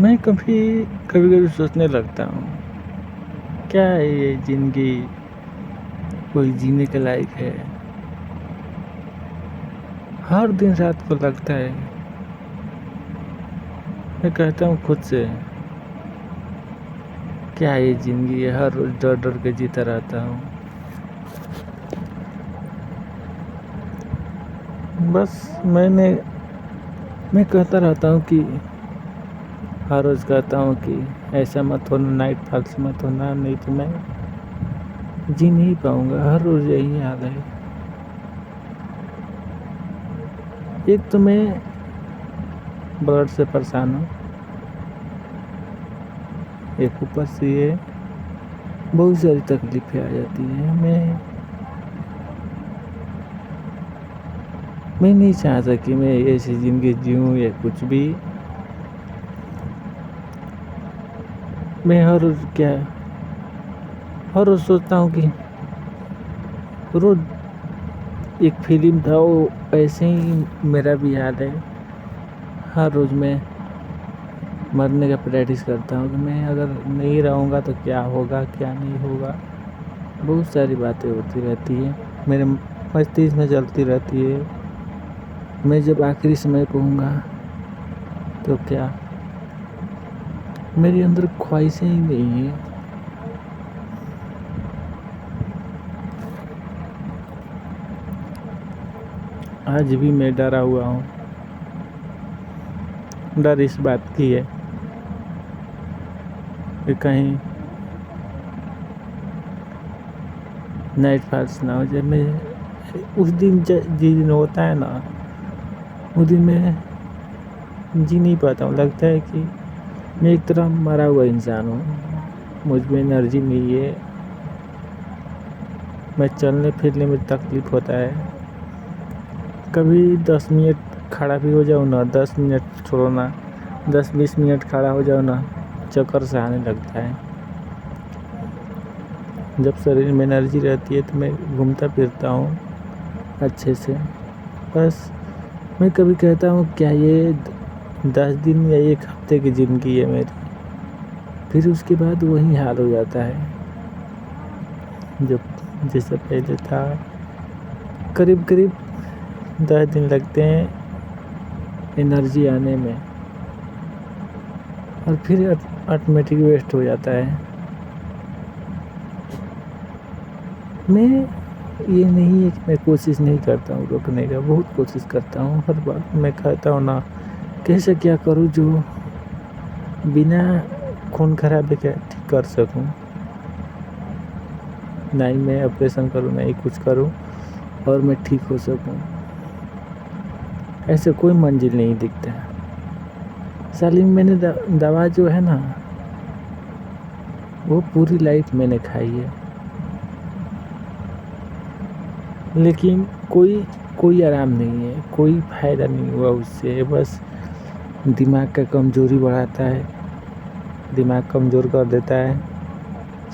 میں کبھی کبھی سوچنے لگتا ہوں، کیا ہے یہ زندگی کوئی جینے کے لائق ہے؟ ہر دن رات کو لگتا ہے، میں کہتا ہوں خود سے، کیا یہ زندگی ہے؟ ہر روز ڈر ڈر کے جیتا رہتا ہوں. بس میں کہتا رہتا ہوں کہ ہر روز کہتا ہوں کہ ایسا مت ہونا، نائٹ فالس مت ہونا، نہیں تو میں جی نہیں پاؤں گا. ہر روز یہی حال ہے. ایک تو میں بلڈ سے پریشان ہوں، ایک اوپر سے یہ بہت ساری تکلیفیں آ جاتی ہیں. میں نہیں چاہتا کہ میں ایسی زندگی جیوں یا کچھ بھی. میں ہر روز سوچتا ہوں کہ روز ایک فلم تھا، وہ ایسے ہی میرا بھی یاد ہے. ہر روز میں مرنے کا پریکٹس کرتا ہوں کہ میں اگر نہیں رہوں گا تو کیا ہوگا، کیا نہیں ہوگا. بہت ساری باتیں ہوتی رہتی ہیں، میرے مستشک میں چلتی رہتی ہے. میں جب آخری سمے پہ ہوں گا تو کیا؟ میرے اندر خواہشیں ہی نہیں ہیں. آج بھی میں ڈرا ہوا ہوں. ڈر اس بات کی ہے کہ کہیں نائٹ فالس نہ ہو جائے. میں اس دن دن ہوتا ہے نا، اس دن میں جی نہیں پاتا ہوں. لگتا ہے کہ میں ایک طرح مرا ہوا انسان ہوں، مجھ میں انرجی نہیں ہے. میں چلنے پھرنے میں تکلیف ہوتا ہے. کبھی 10 منٹ کھڑا بھی ہو جاؤں نا، 10 منٹ چھوڑو نا، 10-20 منٹ کھڑا ہو جاؤ نا، چکر سے آنے لگتا ہے. جب شریر میں انرجی رہتی ہے تو میں گھومتا پھرتا ہوں اچھے سے. بس میں کبھی کہتا ہوں کیا یہ 10 دن یا ایک ہفتے کی زندگی ہے میری؟ پھر اس کے بعد وہی حال ہو جاتا ہے جیسے پہلے تھا. قریب 10 دن لگتے ہیں انرجی آنے میں، اور پھر آٹومیٹک ویسٹ ہو جاتا ہے. میں یہ نہیں ہے کہ میں کوشش نہیں کرتا ہوں روکنے کا، بہت کوشش کرتا ہوں. ہر بات میں کہتا ہوں نا، کیسے کیا کروں جو بنا خون خرابے کے ٹھیک کر سکوں. نہ ہی میں آپریشن کروں، نہ ہی کچھ کروں، اور میں ٹھیک ہو سکوں. ایسے کوئی منزل نہیں دکھتا ہے. سالم میں نے دوا جو ہے نا، وہ پوری لائف میں نے کھائی ہے، لیکن کوئی آرام نہیں ہے، کوئی فائدہ نہیں ہوا اس سے. بس دماغ کا کمزوری بڑھاتا ہے، دماغ کمزور کر دیتا ہے،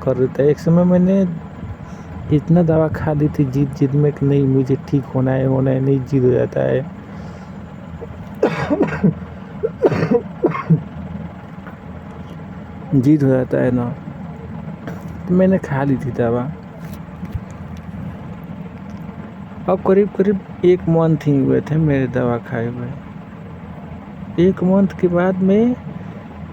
کر دیتا ہے. ایک سمے میں نے اتنا دوا کھا لی تھی جد میں کہ نہیں مجھے ٹھیک ہونا ہے، نہیں جد ہو جاتا ہے. جد ہو جاتا ہے نا، تو میں نے کھا لی تھی دوا. اب قریب 1 منتھ ہی ہوئے تھے میرے دوا کھائے ہوئے. 1 منتھ کے بعد میں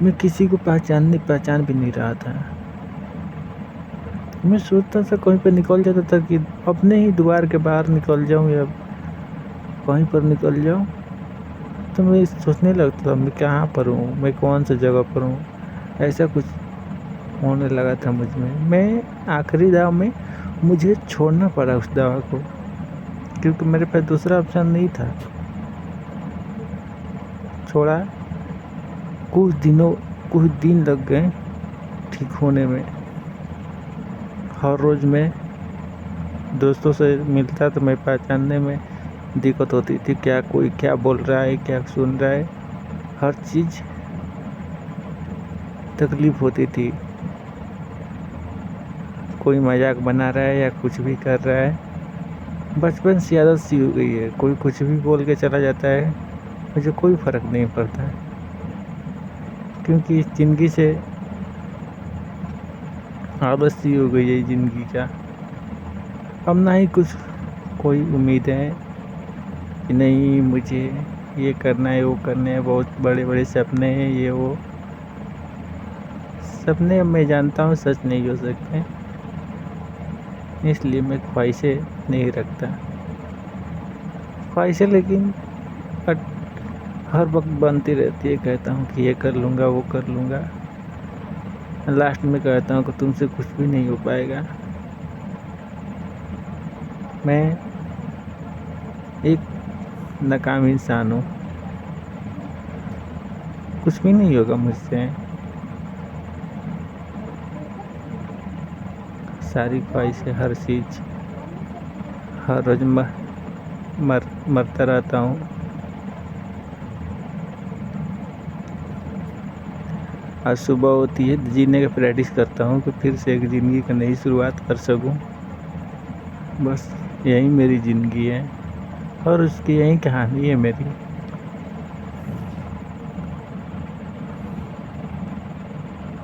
میں کسی کو پہچان بھی نہیں رہا تھا. میں سوچتا تھا کہیں پہ نکل جاتا تھا کہ اپنے ہی دوار کے باہر نکل جاؤں یا کہیں پر نکل جاؤں، تو میں سوچنے لگتا تھا میں کہاں پر ہوں، میں کون سی جگہ پر ہوں. ایسا کچھ ہونے لگا تھا مجھ میں. آخری دوا میں مجھے چھوڑنا پڑا اس دوا کو، کیونکہ میرے پاس دوسرا آپشن نہیں تھا. چھوڑا. کچھ دن لگ گئے ٹھیک ہونے میں. ہر روز میں دوستوں سے ملتا تو میں پہچاننے میں دقت ہوتی تھی، کوئی کیا بول رہا ہے، کیا سن رہا ہے. ہر چیز تکلیف ہوتی تھی. کوئی مذاق بنا رہا ہے یا کچھ بھی کر رہا ہے، بچپن سے عادت سی ہو گئی ہے، کوئی کچھ بھی بول کے چلا جاتا ہے، مجھے کوئی فرق نہیں پڑتا، کیونکہ اس زندگی سے عادت سی ہو گئی ہے زندگی کا۔ اب نہ ہی کچھ کوئی امید ہے کہ نہیں مجھے یہ کرنا ہے وہ کرنا ہے، بہت بڑے بڑے سپنے ہیں یہ وہ۔ سپنے اب میں جانتا ہوں سچ نہیں ہو سکتے، اس لیے میں خواہشیں نہیں رکھتا۔ خواہشیں لیکن ہر وقت بنتی رہتی ہے، کہتا ہوں کہ یہ کر لوں گا وہ کر لوں گا، لاسٹ میں کہتا ہوں کہ تم سے کچھ بھی نہیں ہو پائے گا۔ میں ایک ناکام انسان ہوں، کچھ بھی نہیں ہوگا مجھ سے۔ ساری خواہشیں، ہر چیز، ہر روز مرتا رہتا ہوں۔ آج صبح ہوتی ہے جینے کا پریکٹس کرتا ہوں کہ پھر سے ایک زندگی کا نئی شروعات کر سکوں، بس یہی میری زندگی ہے اور اس کی یہی کہانی ہے میری۔